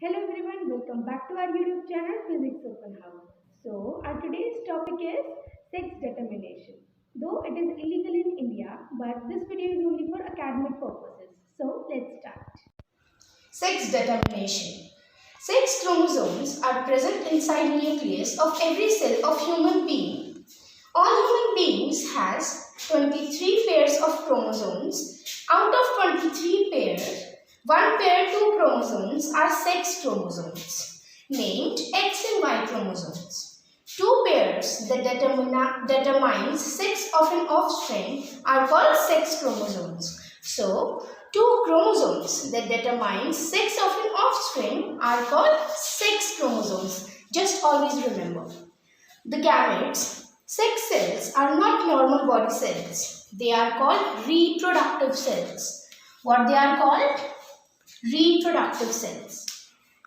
Hello everyone, welcome back to our YouTube channel Physics Open House. So our today's topic is sex determination. Though it is illegal in India, but this video is only for academic purposes. So let's start. Sex determination. Sex chromosomes are present inside nucleus of every cell of human being. All human beings has 23 pairs of chromosomes. Out of 23 pairs, one pair 2 chromosomes are sex chromosomes, named X and Y chromosomes. Two pairs that determines sex of an offspring are called sex chromosomes. So, two chromosomes that determine sex of an offspring are called sex chromosomes. Just always remember. The gametes, sex cells, are not normal body cells. They are called reproductive cells. What they are called? Reproductive cells.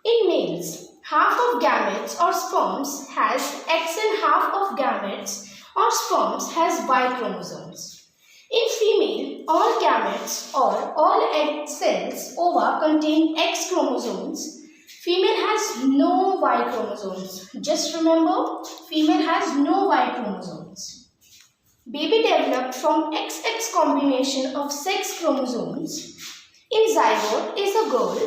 In males, half of gametes or sperms has X and half of gametes or sperms has Y chromosomes. In female, all gametes or all egg cells ova contain X chromosomes. Female has no Y chromosomes. Just remember, female has no Y chromosomes. Baby developed from XX combination of sex chromosomes. In zygote is a girl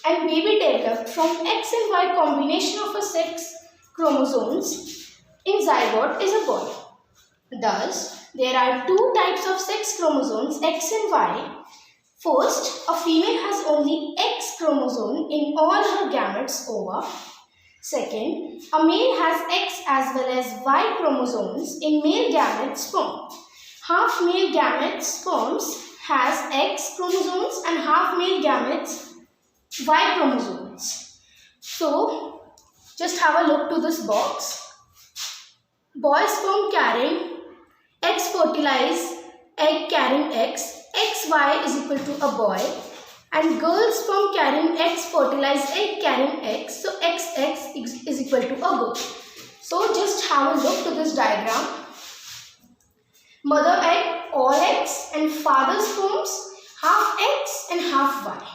and baby developed from X and Y combination of a sex chromosomes. In zygote is a boy. Thus, there are two types of sex chromosomes, X and Y. First, a female has only X chromosome in all her gametes ova. Second, a male has X as well as Y chromosomes in male gamete sperm. Half male gamete sperms has X chromosomes and half male gametes Y chromosomes. So, just have a look to this box. Boy sperm carrying X fertilized egg carrying X, XY is equal to a boy, and girl sperm carrying X fertilized egg carrying X, so XX is equal to a girl. So just have a look to this diagram. Mother egg all X and father sperms half X and half Y.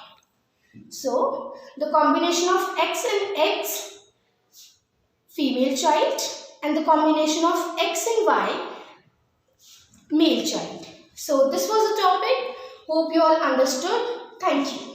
So the combination of X and X, female child, and the combination of X and Y, male child. So this was the topic. Hope you all understood. Thank you.